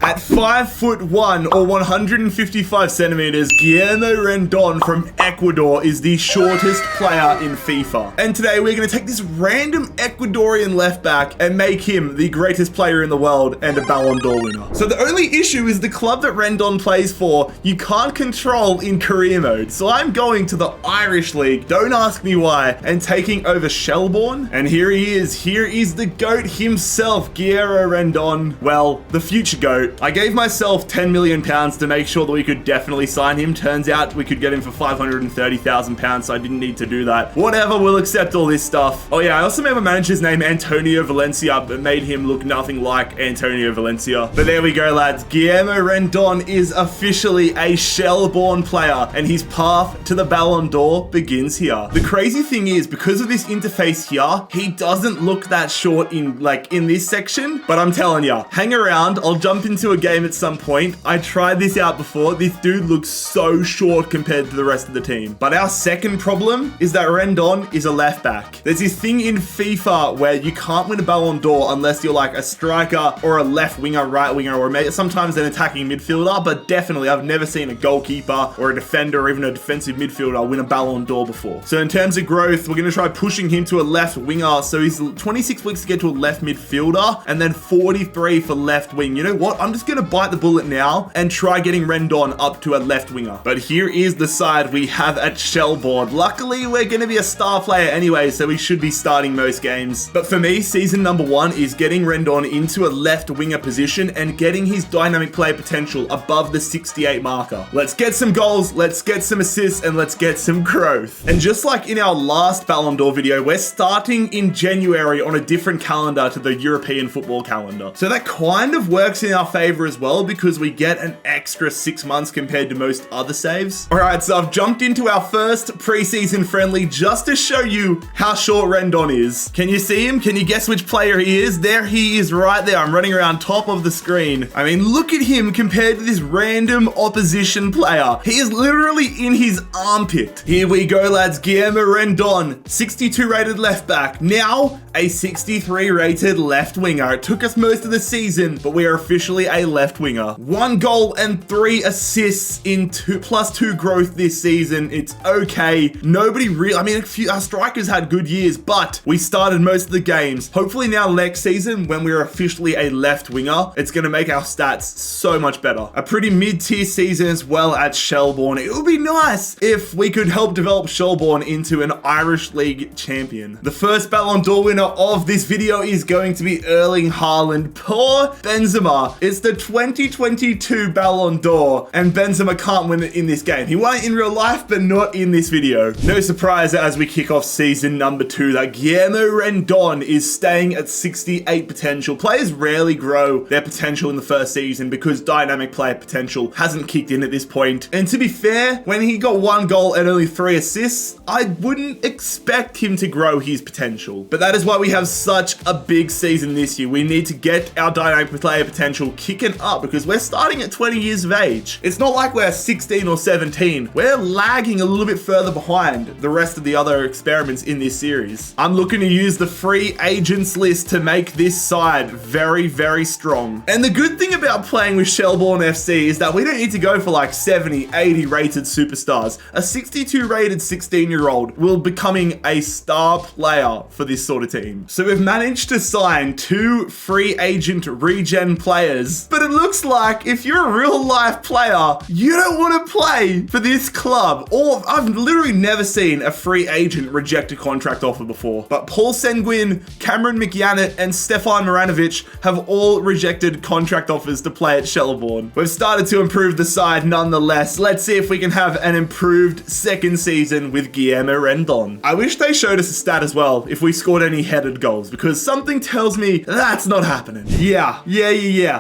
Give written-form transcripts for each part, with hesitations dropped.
At 5'1" or 155 centimeters, Guillermo Rendon from Ecuador is the shortest player in FIFA. And today we're going to take this random Ecuadorian left back and make him the greatest player in the world and a Ballon d'Or winner. So the only issue is the club that Rendon plays for, you can't control in career mode. So I'm going to the Irish League, don't ask me why, and taking over Shelbourne. And here he is. Here is the GOAT himself, Guillermo Rendon. Well, the future GOAT. I gave myself £10 million to make sure that we could definitely sign him. Turns out we could get him for £530,000, so I didn't need to do that. Whatever, we'll accept all this stuff. Oh yeah, I also made my manager's name Antonio Valencia, but made him look nothing like Antonio Valencia. But there we go, lads. Guillermo Rendon is officially a Shelbourne player, and his path to the Ballon d'Or begins here. The crazy thing is, because of this interface here, he doesn't look that short in this section, but I'm telling ya, hang around, I'll jump into a game at some point. I tried this out before. This dude looks so short compared to the rest of the team. But our second problem is that Rendon is a left back. There's this thing in FIFA where you can't win a Ballon d'Or unless you're like a striker or a left winger, right winger, or maybe sometimes an attacking midfielder, but definitely I've never seen a goalkeeper or a defender or even a defensive midfielder win a Ballon d'Or before. So in terms of growth, we're going to try pushing him to a left winger. So he's 26 weeks to get to a left midfielder and then 43 for left wing. You know what? I'm just going to bite the bullet now and try getting Rendon up to a left winger. But here is the side we have at Shelbourne. Luckily, we're going to be a star player anyway, so we should be starting most games. But for me, season number 1 is getting Rendon into a left winger position and getting his dynamic play potential above the 68 marker. Let's get some goals, let's get some assists, and let's get some growth. And just like in our last Ballon d'Or video, we're starting in January on a different calendar to the European football calendar. So that kind of works in our favor as well because we get an extra 6 months compared to most other saves. All right, so I've jumped into our first preseason friendly just to show you how short Rendon is. Can you see him? Can you guess which player he is? There he is right there. I'm running around top of the screen. I mean, look at him compared to this random opposition player. He is literally in his armpit. Here we go, lads. Guillermo Rendon, 62 rated left back. Now a 63 rated left winger. It took us most of the season, but we are officially a left winger. 1 goal and 3 assists in +2 growth this season. It's okay. Nobody really, I mean, our strikers had good years, but we started most of the games. Hopefully now next season, when we're officially a left winger, it's going to make our stats so much better. A pretty mid-tier season as well at Shelbourne. It would be nice if we could help develop Shelbourne into an Irish League champion. The first Ballon d'Or winner of this video is going to be Erling Haaland. Poor Benzema. It's the 2022 Ballon d'Or, and Benzema can't win it in this game. He won it in real life, but not in this video. No surprise as we kick off season number 2 that Guillermo Rendon is staying at 68 potential. Players rarely grow their potential in the first season because dynamic player potential hasn't kicked in at this point. And to be fair, when he got 1 goal and only 3 assists, I wouldn't expect him to grow his potential. But that is why we have such a big season this year. We need to get our dynamic player potential kicking up because we're starting at 20 years of age. It's not like we're 16 or 17. We're lagging a little bit further behind the rest of the other experiments in this series. I'm looking to use the free agents list to make this side very, very strong. And the good thing about playing with Shelbourne FC is that we don't need to go for like 70, 80 rated superstars. A 62 rated 16-year-old will becoming a star player for this sort of team. So we've managed to sign 2 free agent regen players, but it looks like if you're a real life player, you don't want to play for this club. Or I've literally never seen a free agent reject a contract offer before. But Paul Senguin, Cameron McYannett, and Stefan Maranovic have all rejected contract offers to play at Shelbourne. We've started to improve the side nonetheless. Let's see if we can have an improved second season with Guillermo Rendon. I wish they showed us a stat as well if we scored any headed goals, because something tells me that's not happening. Yeah.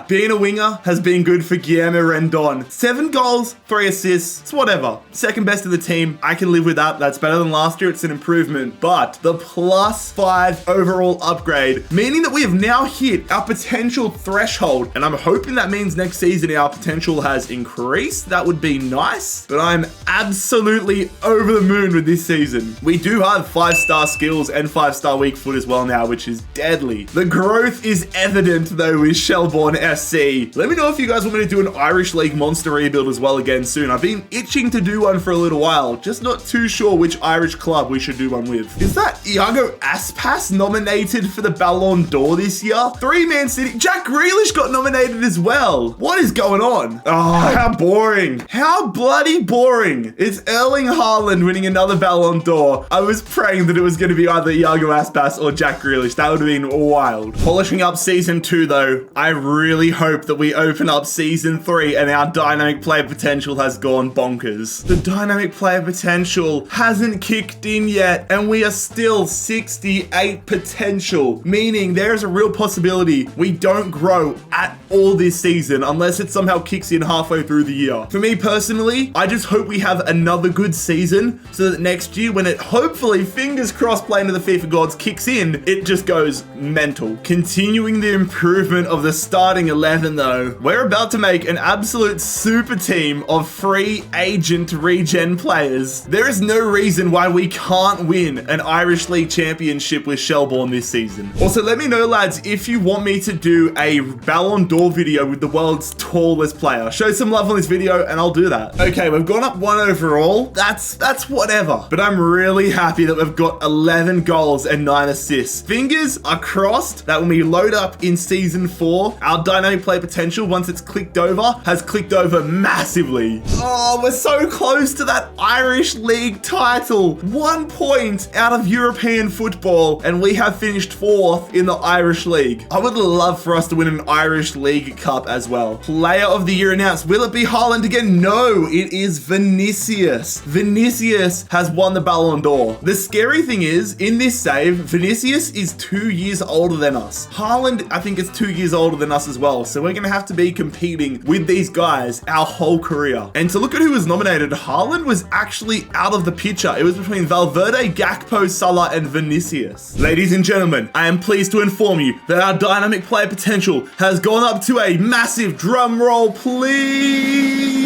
Being a winger has been good for Guillermo Rendon. 7 goals, 3 assists, it's whatever. Second best of the team. I can live with that. That's better than last year. It's an improvement. But the +5 overall upgrade, meaning that we have now hit our potential threshold. And I'm hoping that means next season our potential has increased. That would be nice. But I'm absolutely over the moon with this season. We do have 5-star skills and 5-star weak footage as well now, which is deadly. The growth is evident though with Shelbourne FC. Let me know if you guys want me to do an Irish League monster rebuild as well again soon. I've been itching to do one for a little while, just not too sure which Irish club we should do one with. Is that Iago Aspas nominated for the Ballon d'Or this year? 3 Man City. Jack Grealish got nominated as well. What is going on? Oh, how boring. How bloody boring. It's Erling Haaland winning another Ballon d'Or. I was praying that it was going to be either Iago Aspas or Jack Grealish. That would have been wild. Polishing up season 2 though, I really hope that we open up season 3 and our dynamic player potential has gone bonkers. The dynamic player potential hasn't kicked in yet and we are still 68 potential, meaning there's a real possibility we don't grow at all this season unless it somehow kicks in halfway through the year. For me personally, I just hope we have another good season so that next year when it hopefully, fingers crossed, playing to the FIFA gods kicks in, it just goes mental. Continuing the improvement of the starting 11 though, we're about to make an absolute super team of free agent regen players. There is no reason why we can't win an Irish League championship with Shelbourne this season. Also, let me know lads if you want me to do a Ballon d'Or video with the world's tallest player. Show some love on this video and I'll do that. Okay, we've gone up 1 overall. That's whatever. But I'm really happy that we've got 11 goals and 9 assists. Fingers are crossed that when we load up in season 4, our dynamic play potential, once it's clicked over, has clicked over massively. Oh, we're so close to that Irish League title. 1 point out of European football and we have finished 4th in the Irish League. I would love for us to win an Irish League Cup as well. Player of the year announced. Will it be Haaland again? No, it is Vinicius. Vinicius has won the Ballon d'Or. The scary thing is, in this save, Vinicius is 2 years older than us. Haaland, I think, is 2 years older than us as well. So we're going to have to be competing with these guys our whole career. And to look at who was nominated, Haaland was actually out of the picture. It was between Valverde, Gakpo, Salah, and Vinicius. Ladies and gentlemen, I am pleased to inform you that our dynamic player potential has gone up to a massive drum roll, please.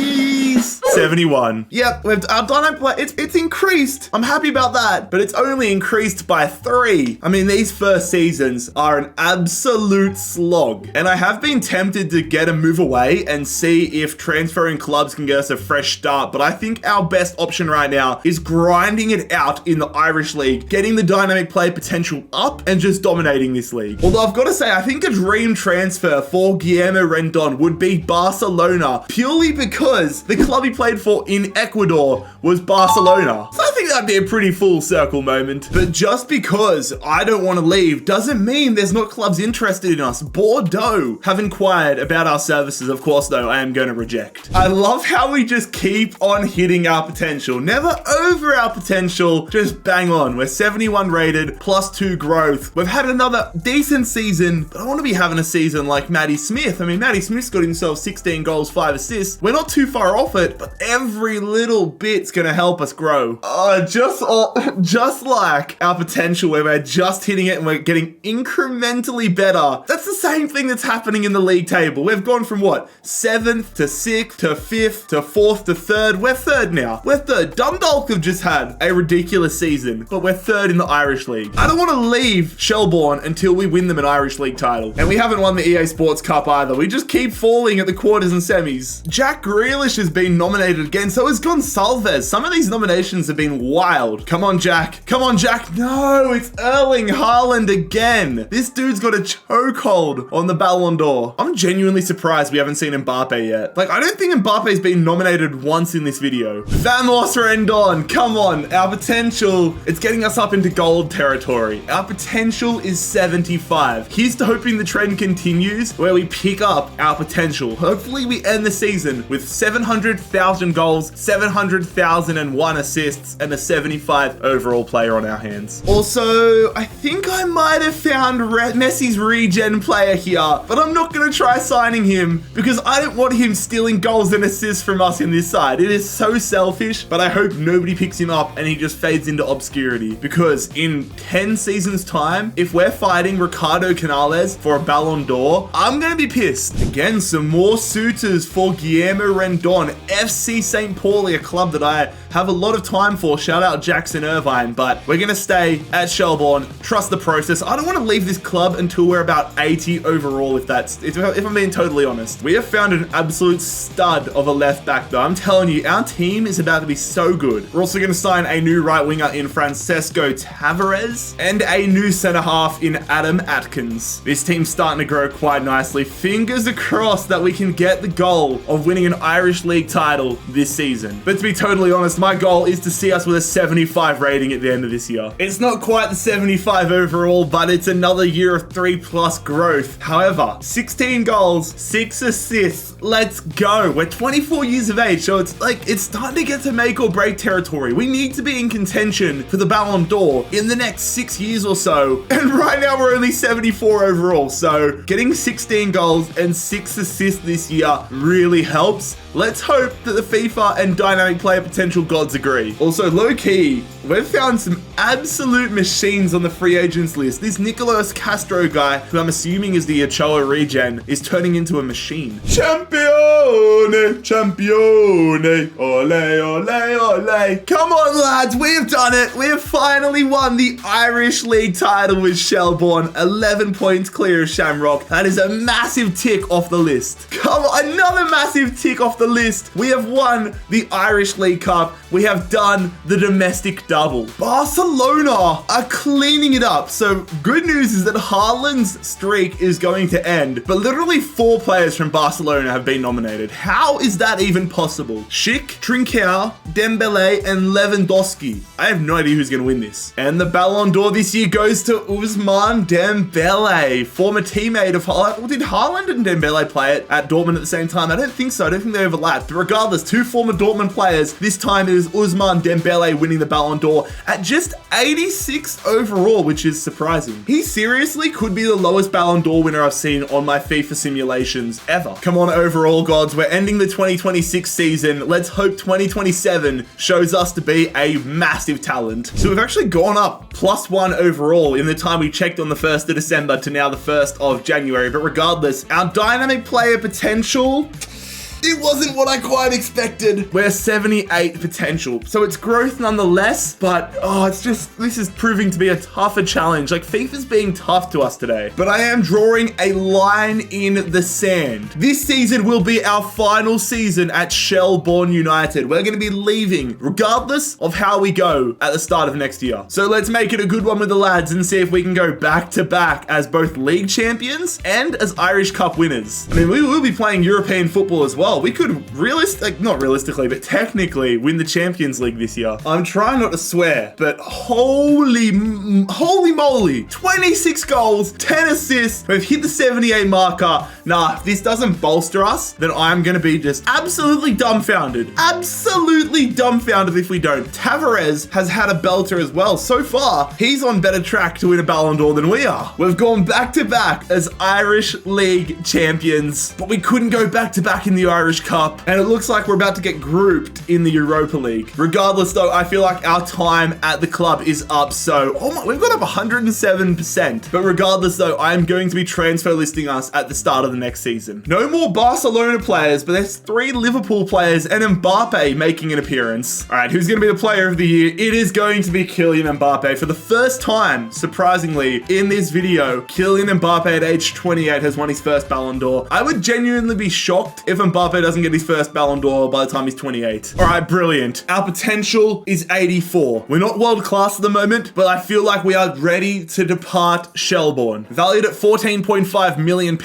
71. Yep, our dynamic player, it's increased. I'm happy about that, but it's only increased by 3. I mean, these first seasons are an absolute slog, and I have been tempted to get a move away and see if transferring clubs can get us a fresh start, but I think our best option right now is grinding it out in the Irish League, getting the dynamic play potential up and just dominating this league. Although I've got to say, I think a dream transfer for Guillermo Rendon would be Barcelona, purely because the club he played for in Ecuador was Barcelona. So I think that'd be a pretty full circle moment. But just because I don't want to leave doesn't mean there's not clubs interested in us. Bordeaux have inquired about our services. Of course, though, I am going to reject. I love how we just keep on hitting our potential. Never over our potential, just bang on. We're 71 rated, +2 growth. We've had another decent season, but I want to be having a season like Matty Smith. I mean, Matty Smith's got himself 16 goals, 5 assists. We're not too far off it, but every little bit's going to help us grow. Just like our potential where we're just hitting it and we're getting incrementally better. That's the same thing that's happening in the league table. We've gone from what? 7th to 6th to 5th to 4th to 3rd. We're 3rd now. We're 3rd. Dundalk have just had a ridiculous season, but we're 3rd in the Irish League. I don't want to leave Shelbourne until we win them an Irish League title. And we haven't won the EA Sports Cup either. We just keep falling at the quarters and semis. Jack Grealish has been nominated again, so has Gonçalves. Some of these nominations have been wild. Come on, Jack. Come on, Jack. No, it's Erling Haaland again. This dude's got a chokehold on the Ballon d'Or. I'm genuinely surprised we haven't seen Mbappe yet. Like, I don't think Mbappe's been nominated once in this video. Vamos Rendon. Come on. Our potential, it's getting us up into gold territory. Our potential is 75. Here's to hoping the trend continues where we pick up our potential. Hopefully we end the season with 700,000 goals, 700,001 assists, and a 75 overall player on our hands. Also, I think I might have found Messi's regen player here, but I'm not going to try signing him because I don't want him stealing goals and assists from us in this side. It is so selfish, but I hope nobody picks him up and he just fades into obscurity, because in 10 seasons time, if we're fighting Ricardo Canales for a Ballon d'Or, I'm going to be pissed. Again, some more suitors for Guillermo Rendon. FC FC St. Pauli, a club that I have a lot of time for. Shout out Jackson Irvine, but we're going to stay at Shelbourne, trust the process. I don't want to leave this club until we're about 80 overall, if I'm being totally honest. We have found an absolute stud of a left back though. I'm telling you, our team is about to be so good. We're also going to sign a new right winger in Francesco Tavares and a new centre half in Adam Atkins. This team's starting to grow quite nicely. Fingers crossed that we can get the goal of winning an Irish League title this season. But to be totally honest, my goal is to see us with a 75 rating at the end of this year. It's not quite the 75 overall, but it's another year of 3+ growth. However, 16 goals, 6 assists. Let's go. We're 24 years of age, so it's starting to get to make or break territory. We need to be in contention for the Ballon d'Or in the next 6 years or so. And right now we're only 74 overall. So getting 16 goals and 6 assists this year really helps. Let's hope that the FIFA and dynamic player potential gods agree. Also, low-key, we've found some absolute machines on the free agents list. This Nicolas Castro guy, who I'm assuming is the Ochoa regen, is turning into a machine. Champione, champione, ole, ole, ole. Come on, lads, we have done it. We have finally won the Irish League title with Shelbourne, 11 points clear of Shamrock. That is a massive tick off the list. Come on, another massive tick off the list. We have won the Irish League Cup. We have done the domestic double. Barcelona are cleaning it up. So good news is that Haaland's streak is going to end, but literally 4 players from Barcelona have been nominated. How is that even possible? Schick, Trincao, Dembele, and Lewandowski. I have no idea who's going to win this. And the Ballon d'Or this year goes to Ousmane Dembele, former teammate of Haaland. Well, did Haaland and Dembele play it at Dortmund at the same time? I don't think so. I don't think they overlapped. But regardless, 2 former Dortmund players. This time it is Ousmane Dembele winning the Ballon d'Or at just 86 overall, which is surprising. He seriously could be the lowest Ballon d'Or winner I've seen on my FIFA simulations ever. Come on, overall gods. We're ending the 2026 season. Let's hope 2027 shows us to be a massive talent. So we've actually gone up +1 overall in the time we checked on the 1st of December to now the 1st of January. But regardless, our dynamic player potential, it wasn't what I quite expected. We're 78 potential, so it's growth nonetheless, but this is proving to be a tougher challenge. Like, FIFA's being tough to us today, but I am drawing a line in the sand. This season will be our final season at Shelbourne United. We're going to be leaving regardless of how we go at the start of next year. So let's make it a good one with the lads and see if we can go back to back as both league champions and as Irish Cup winners. I mean, we will be playing European football as well. We could not realistically, but technically win the Champions League this year. I'm trying not to swear, but holy moly, 26 goals, 10 assists. We've hit the 78 marker. Nah, if this doesn't bolster us, then I'm going to be just absolutely dumbfounded. Absolutely dumbfounded if we don't. Tavares has had a belter as well. So far, he's on better track to win a Ballon d'Or than we are. We've gone back to back as Irish League champions, but we couldn't go back to back in the Irish Cup, and it looks like we're about to get grouped in the Europa League. Regardless though, I feel like our time at the club is up, so we've got up 107%. But regardless though, I am going to be transfer listing us at the start of the next season. No more Barcelona players, but there's 3 Liverpool players and Mbappe making an appearance. All right, who's going to be the player of the year? It is going to be Kylian Mbappe. For the first time, surprisingly, in this video, Kylian Mbappe at age 28 has won his first Ballon d'Or. I would genuinely be shocked if Mbappe doesn't get his first Ballon d'Or by the time he's 28. All right, brilliant. Our potential is 84. We're not world class at the moment, but I feel like we are ready to depart Shelbourne. Valued at £14.5 million,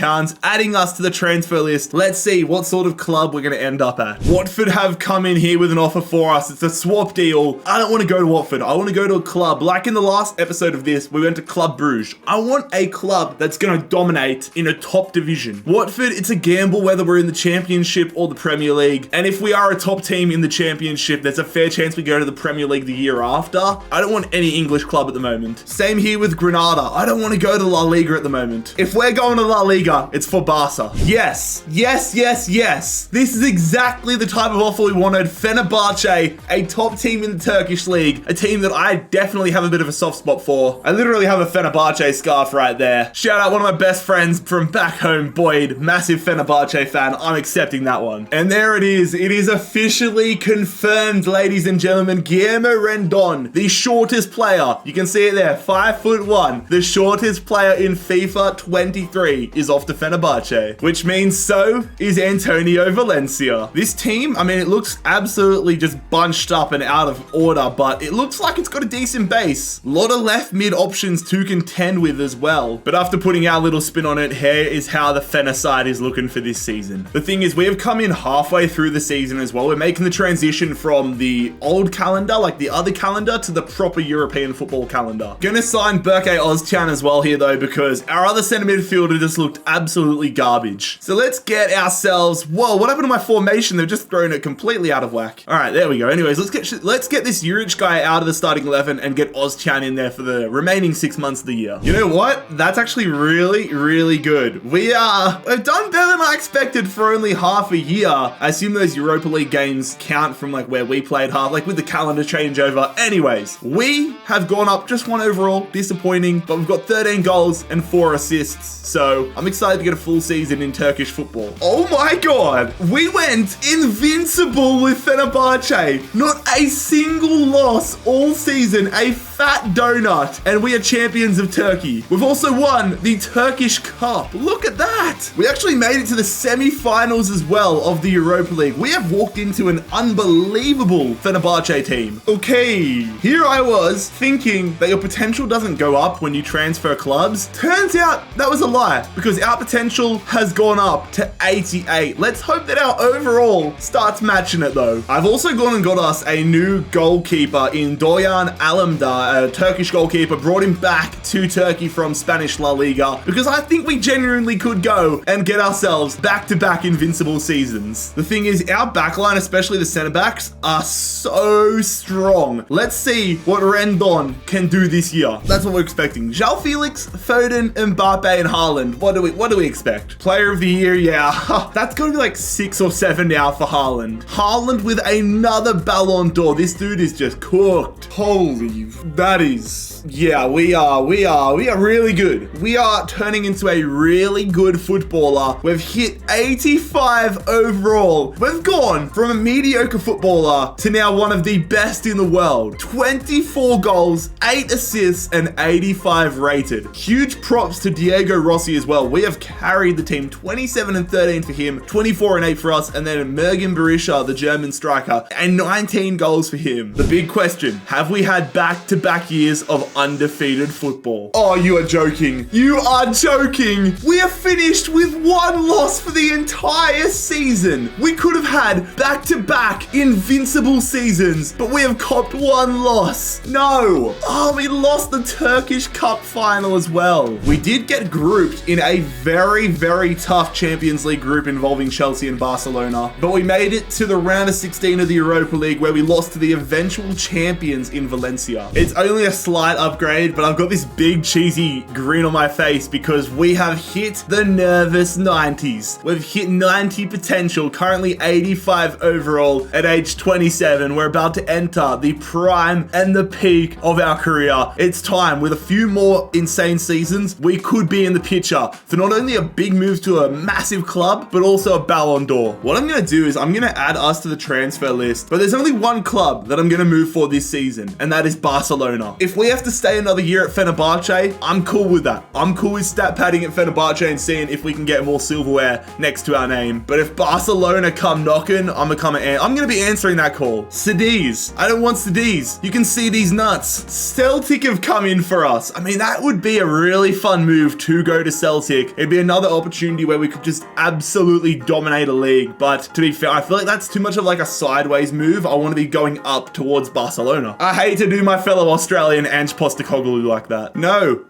adding us to the transfer list. Let's see what sort of club we're going to end up at. Watford have come in here with an offer for us. It's a swap deal. I don't want to go to Watford. I want to go to a club. Like in the last episode of this, we went to Club Bruges. I want a club that's going to dominate in a top division. Watford, it's a gamble whether we're in the Championship or the Premier League. And if we are a top team in the Championship, there's a fair chance we go to the Premier League the year after. I don't want any English club at the moment. Same here with Granada. I don't want to go to La Liga at the moment. If we're going to La Liga, it's for Barca. Yes. Yes, yes, yes. This is exactly the type of offer we wanted. Fenerbahçe, a top team in the Turkish league, a team that I definitely have a bit of a soft spot for. I literally have a Fenerbahçe scarf right there. Shout out one of my best friends from back home, Boyd, massive Fenerbahçe fan. I'm accepting that one. And there it is. It is officially confirmed, ladies and gentlemen. Guillermo Rendon, the shortest player. You can see it there, 5'1". The shortest player in FIFA 23 is off to Fenerbahçe, which means so is Antonio Valencia. This team, I mean, it looks absolutely just bunched up and out of order, but it looks like it's got a decent base. A lot of left mid options to contend with as well. But after putting our little spin on it, here is how the Fener side is looking for this season. The thing is, we have come in halfway through the season as well. We're making the transition from the old calendar, like the other calendar, to the proper European football calendar. Gonna sign Berke Ozcan as well here though, because our other center midfielder just looked absolutely garbage. So let's get ourselves, whoa, what happened to my formation? They've just thrown it completely out of whack. All right, there we go. Anyways, let's get this Juric guy out of the starting 11 and get Ozcan in there for the remaining 6 months of the year. You know what? That's actually really, really good. We've done better than I expected for only half a year. I assume those Europa League games count from like where we played half, like with the calendar changeover. Anyways, we have gone up just 1 overall, disappointing, but we've got 13 goals and 4 assists. So I'm excited to get a full season in Turkish football. Oh my God, we went invincible with Fenerbahçe. Not a single loss all season, a fat donut, and we are champions of Turkey. We've also won the Turkish Cup. Look at that. We actually made it to the semi-finals as well of the Europa League. We have walked into an unbelievable Fenerbahçe team. Okay, here I was thinking that your potential doesn't go up when you transfer clubs. Turns out that was a lie, because our potential has gone up to 88. Let's hope that our overall starts matching it though. I've also gone and got us a new goalkeeper in Doyan Alemdar, a Turkish goalkeeper. Brought him back to Turkey from Spanish La Liga because I think we genuinely could go and get ourselves back-to-back invincible seasons. The thing is, our backline, especially the center backs, are so strong. Let's see what Rendon can do this year. That's what we're expecting. João Felix, Foden, Mbappe, and Haaland. What do we expect? Player of the year, yeah. That's gonna be like 6 or 7 now for Haaland. Haaland with another Ballon d'Or. This dude is just cooked. Holy, that is, yeah, we are really good. We are turning into a really good footballer. We've hit 85 overall. We've gone from a mediocre footballer to now one of the best in the world. 24 goals, 8 assists, and 85 rated. Huge props to Diego Rossi as well. We have carried the team. 27 and 13 for him, 24 and 8 for us, and then Mergen Berisha, the German striker, and 19 goals for him. The big question, have we had back-to-back years of undefeated football? Oh, you are joking. You are joking. We are finished with 1 loss for the entire season. We could have had back-to-back invincible seasons, but we have copped 1 loss. No. Oh, we lost the Turkish Cup final as well. We did get grouped in a very, very tough Champions League group involving Chelsea and Barcelona, but we made it to the round of 16 of the Europa League where we lost to the eventual champions in Valencia. It's only a slight upgrade, but I've got this big cheesy grin on my face because we have hit the nervous 90s. We've hit 90 potential, currently 85 overall at age 27. We're about to enter the prime and the peak of our career. It's time. With a few more insane seasons, we could be in the picture for not only a big move to a massive club, but also a Ballon d'Or. What I'm going to do is I'm going to add us to the transfer list, but there's only one club that I'm going to move for this season, and that is Barcelona. If we have to stay another year at Fenerbahçe, I'm cool with that. I'm cool with stat padding at Fenerbahçe and seeing if we can get more silverware next to our name. But if Barcelona come knocking, I'm going to be answering that call. Cadiz. I don't want Cadiz. You can see these nuts. Celtic have come in for us. I mean, that would be a really fun move to go to Celtic. It'd be another opportunity where we could just absolutely dominate a league. But to be fair, I feel like that's too much of like a sideways move. I want to be going up towards Barcelona. I hate to do my fellow Australian Ange Postecoglou like that. No.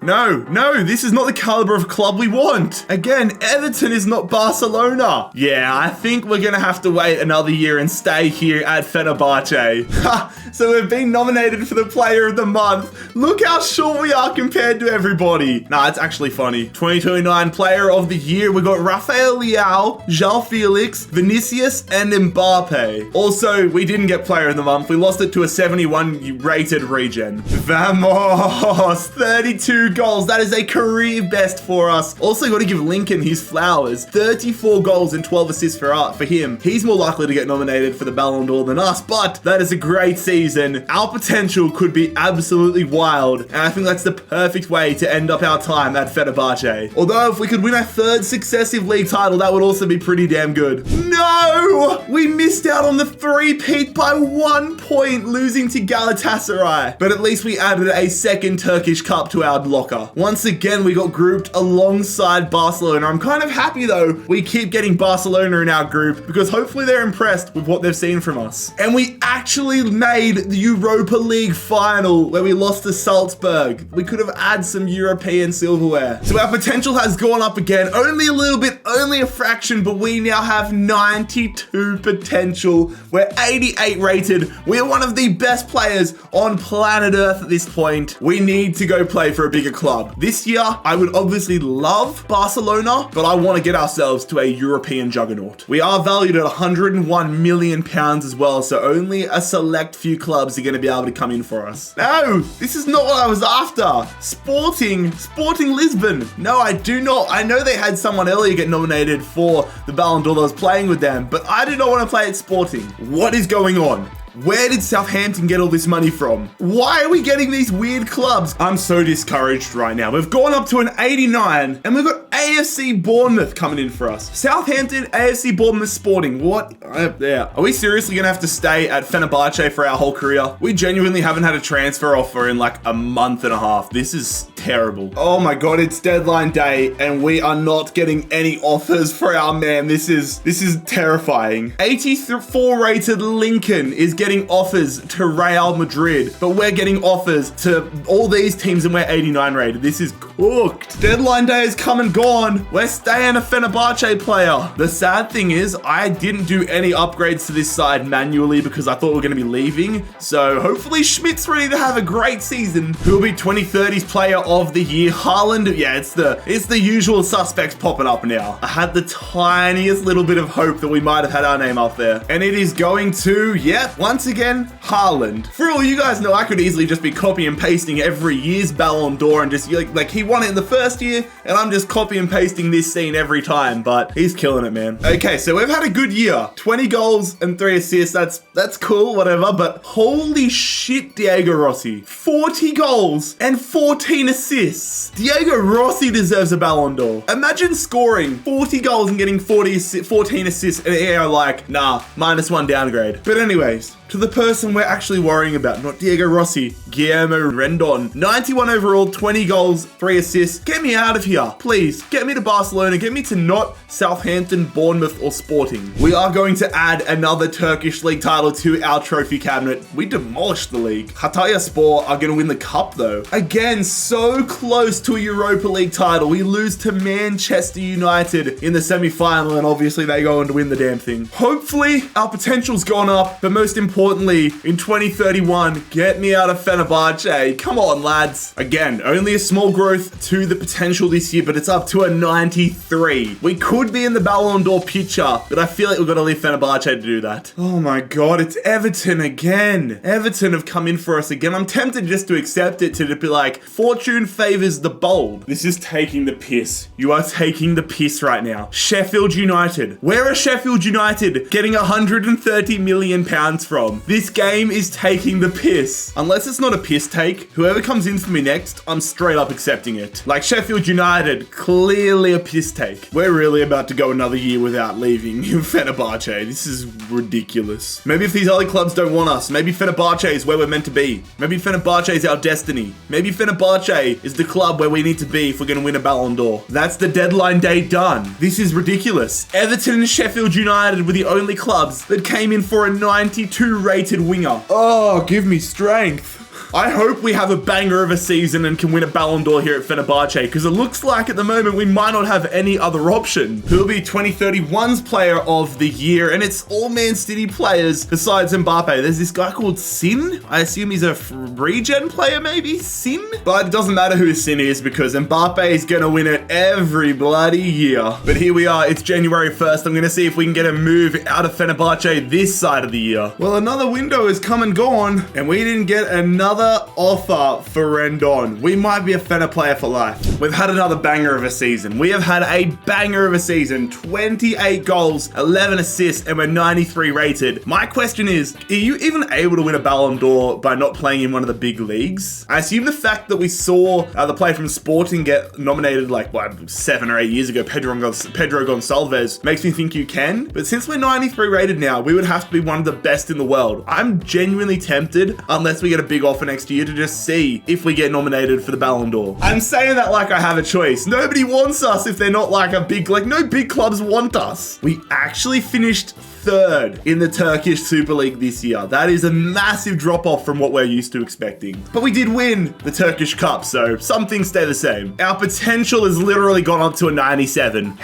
This is not the caliber of club we want. Again, Everton is not Barcelona. Yeah, I think we're going to have to wait another year and stay here at Fenerbahçe. So we've been nominated for the Player of the Month. Look how short we are compared to everybody. Nah, it's actually funny. 2029 Player of the Year. We got Rafael Leao, João Felix, Vinicius, and Mbappe. Also, we didn't get Player of the Month. We lost it to a 71 rated regen. Vamos! Oh, 32 goals. That is a career best for us. Also got to give Lincoln his flowers. 34 goals and 12 assists for him. He's more likely to get nominated for the Ballon d'Or than us, but that is a great season. Our potential could be absolutely wild, and I think that's the perfect way to end up our time at Fenerbahçe. Although if we could win our 3rd successive league title, that would also be pretty damn good. No! We missed out on the 3-peat by 1 point, losing to Galatasaray. But at least we added a 2nd Turkish cup to our locker. Once again, we got grouped alongside Barcelona. I'm kind of happy though. We keep getting Barcelona in our group because hopefully they're impressed with what they've seen from us. And we actually made the Europa League final where we lost to Salzburg. We could have had some European silverware. So our potential has gone up again, only a little bit, only a fraction, but we now have 92 potential. We're 88 rated. We're one of the best players on planet Earth at this point. We need to go play for a bigger club. This year, I would obviously love Barcelona, but I want to get ourselves to a European juggernaut. We are valued at 101 million pounds as well, so only a select few clubs are going to be able to come in for us. No, this is not what I was after. Sporting Lisbon. No, I do not. I know they had someone earlier get nominated for the Ballon d'Or that was playing with them, but I do not want to play at Sporting. What is going on? Where did Southampton get all this money from? Why are we getting these weird clubs? I'm so discouraged right now. We've gone up to an 89 and we've got AFC Bournemouth coming in for us. Southampton, AFC Bournemouth, Sporting. What? Yeah. Are we seriously going to have to stay at Fenerbahçe for our whole career? We genuinely haven't had a transfer offer in like a month and a half. This is terrible. Oh my God, it's deadline day and we are not getting any offers for our man. This is terrifying. 84 rated Lincoln is getting offers to Real Madrid, but we're getting offers to all these teams and we're 89 rated. This is cooked. Deadline day has come and gone. We're staying a Fenerbahçe player. The sad thing is I didn't do any upgrades to this side manually because I thought we were going to be leaving. So hopefully Schmidt's ready to have a great season. Who'll be 2030's player of the year? Haaland. Yeah, it's the usual suspects popping up now. I had the tiniest little bit of hope that we might have had our name up there. And it is going to, yep, once again, Haaland. For all you guys know, I could easily just be copy and pasting every year's Ballon d'Or and just like he won it in the first year and I'm just copy and pasting this scene every time, but he's killing it, man. Okay, so we've had a good year. 20 goals and 3 assists. That's cool, whatever, but holy shit, Diego Rossi. 40 goals and 14 assists. Diego Rossi deserves a Ballon d'Or. Imagine scoring 40 goals and getting 14 assists and you're like, nah, -1 downgrade. But anyways, to the person we're actually worrying about, not Diego Rossi, Guillermo Rendon. 91 overall, 20 goals, 3 assists. Get me out of here, please. Get me to Barcelona. Get me to not Southampton, Bournemouth, or Sporting. We are going to add another Turkish league title to our trophy cabinet. We demolished the league. Hatayspor are going to win the cup, though. Again, so close to a Europa League title. We lose to Manchester United in the semi-final, and obviously they go on to win the damn thing. Hopefully, our potential's gone up, but most importantly, in 2031, get me out of Fenerbahçe. Come on, lads. Again, only a small growth to the potential this year, but it's up to a 93. We could be in the Ballon d'Or picture, but I feel like we've got to leave Fenerbahçe to do that. Oh my God, it's Everton again. Everton have come in for us again. I'm tempted just to accept it, to be like, fortune favors the bold. This is taking the piss. You are taking the piss right now. Sheffield United. Where are Sheffield United getting 130 million pounds from? This game is taking the piss. Unless it's not a piss take, whoever comes in for me next, I'm straight up accepting it. Like Sheffield United, clearly a piss take. We're really about to go another year without leaving Fenerbahçe. This is ridiculous. Maybe if these other clubs don't want us, maybe Fenerbahçe is where we're meant to be. Maybe Fenerbahçe is our destiny. Maybe Fenerbahçe is the club where we need to be if we're going to win a Ballon d'Or. That's the deadline day done. This is ridiculous. Everton and Sheffield United were the only clubs that came in for a 92 rated winger. Oh, give me strength. I hope we have a banger of a season and can win a Ballon d'Or here at Fenerbahçe, because it looks like at the moment we might not have any other option. Who'll be 2031's player of the year, and it's all Man City players besides Mbappe. There's this guy called Sin. I assume he's a regen player, maybe? Sin? But it doesn't matter who Sin is, because Mbappe is going to win it every bloody year. But here we are, it's January 1st. I'm gonna see if we can get a move out of Fenerbahçe this side of the year. Well, another window has come and gone, and we didn't get another offer for Rendon. We might be a Fener player for life. We've had another banger of a season. We have had a banger of a season. 28 goals, 11 assists, and we're 93 rated. My question is, are you even able to win a Ballon d'Or by not playing in one of the big leagues? I assume the fact that we saw the player from Sporting get nominated like, what, 7 or 8 years ago, Pedro Gonçalves, makes me think you can. But since we're 93 rated now, we would have to be one of the best in the world. I'm genuinely tempted, unless we get a big offer next year, to just see if we get nominated for the Ballon d'Or. I'm saying that like I have a choice. Nobody wants us if they're not like a big, like no big clubs want us. We actually finished third in the Turkish Super League this year. That is a massive drop off from what we're used to expecting. But we did win the Turkish Cup, so some things stay the same. Our potential has literally gone up to a 97.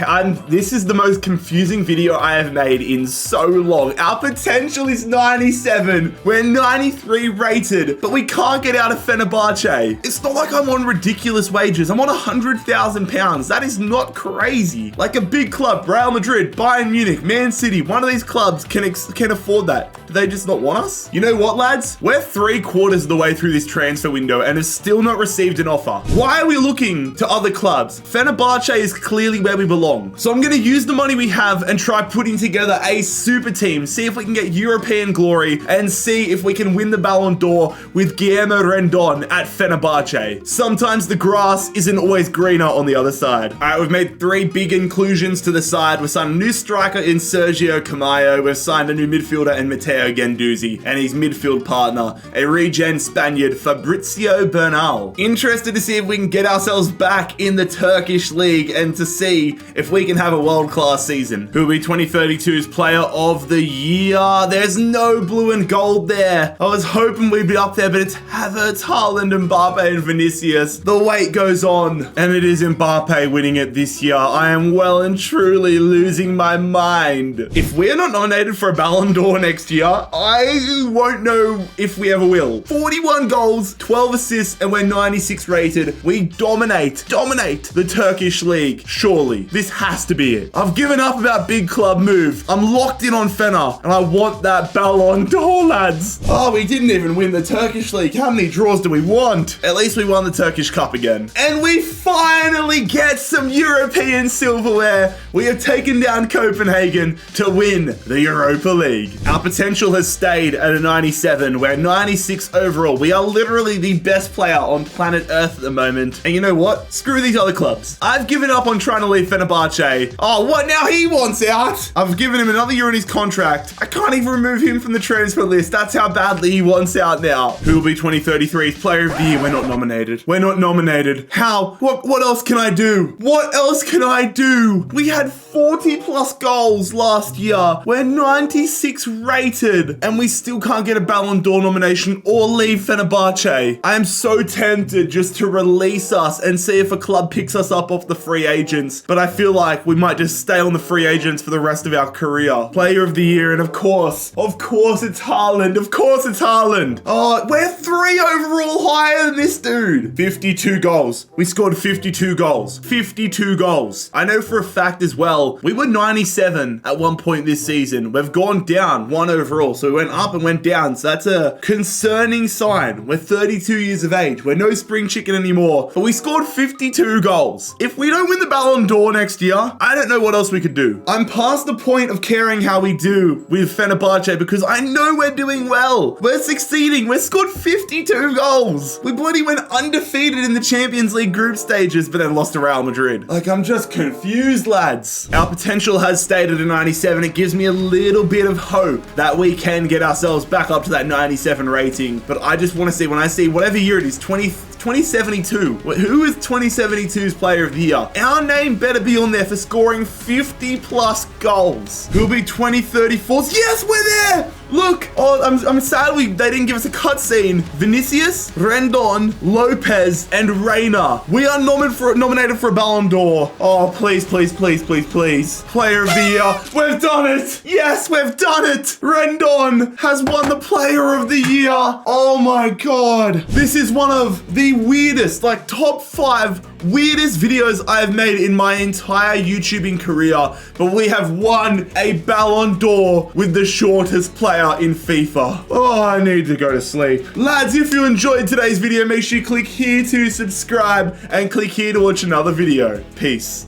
This is the most confusing video I have made in so long. Our potential is 97. We're 93 rated, but we can't get out of Fenerbahçe. It's not like I'm on ridiculous wages. I'm on £100,000. That is not crazy. Like a big club, Real Madrid, Bayern Munich, Man City, one of these clubs can afford that. Do they just not want us? You know what, lads? We're 3/4 of the way through this transfer window and have still not received an offer. Why are we looking to other clubs? Fenerbahçe is clearly where we belong. So I'm going to use the money we have and try putting together a super team, see if we can get European glory, and see if we can win the Ballon d'Or with Guillermo Rendon at Fenerbahçe. Sometimes the grass isn't always greener on the other side. All right, we've made 3 big inclusions to the side. We've signed a new striker in Sergio Camayo. We've signed a new midfielder in Matteo Guendouzi and his midfield partner, a regen Spaniard, Fabrizio Bernal. Interested to see if we can get ourselves back in the Turkish league and to see if we can have a world-class season. Who will be 2032's player of the year? There's no blue and gold there. I was hoping we'd be up there, but it's Havertz, Haaland, Mbappe, and Vinicius. The wait goes on, and it is Mbappe winning it this year. I am well and truly losing my mind. If we're not nominated for a Ballon d'Or next year, I won't know if we ever will. 41 goals, 12 assists, and we're 96 rated. We dominate the Turkish league. Surely, this has to be it. I've given up about big club move. I'm locked in on Fener, and I want that Ballon d'Or, lads. Oh, we didn't even win the Turkish league. How many draws do we want? At least we won the Turkish Cup again. And we finally get some European silverware. We have taken down Copenhagen to win the Europa League. Our potential has stayed at a 97. We're 96 overall. We are literally the best player on planet Earth at the moment. And you know what? Screw these other clubs. I've given up on trying to leave Fenerbahçe. Oh, what now? He wants out. I've given him another year in his contract. I can't even remove him from the transfer list. That's how badly he wants out now. Who will be 2033's player of the year? We're not nominated. We're not nominated. How? What else can I do? What else can I do? We had 40 plus goals last year. We're 96 rated, and we still can't get a Ballon d'Or nomination or leave Fenerbahçe. I am so tempted just to release us and see if a club picks us up off the free agents, but I feel like we might just stay on the free agents for the rest of our career. Player of the year, and of course it's Haaland. Of course it's Haaland. Oh, we're 3 overall higher than this dude. 52 goals. We scored 52 goals. 52 goals. I know for a fact as well, we were 97 at one point this season. We've gone down 1 overall. So we went up and went down. So that's a concerning sign. We're 32 years of age. We're no spring chicken anymore. But we scored 52 goals. If we don't win the Ballon d'Or next year, I don't know what else we could do. I'm past the point of caring how we do with Fenerbahçe because I know we're doing well. We're succeeding. We scored 52 goals. We bloody went undefeated in the Champions League group stages, but then lost to Real Madrid. Like, I'm just confused, lads. Our potential has stayed at a 97. It gives me a little bit of hope that we can get ourselves back up to that 97 rating. But I just want to see, when I see whatever year it is, 2072. Who is 2072's player of the year? Our name better be on there for scoring 50 plus goals. Who'll be 2034's? Yes, we're there. Look. Oh, I'm sad they didn't give us a cutscene. Vinicius, Rendon, Lopez, and Reina. We are nominated for a Ballon d'Or. Oh, please, please, please, please, please. Player of the year. We've done it. Yes, we've done it. Rendon has won the Player of the Year. Oh my God. This is one of the weirdest, like top 5 weirdest videos I have made in my entire YouTubing career, but we have won a Ballon d'Or with the shortest player in FIFA. Oh, I need to go to sleep. Lads, if you enjoyed today's video, make sure you click here to subscribe and click here to watch another video. Peace.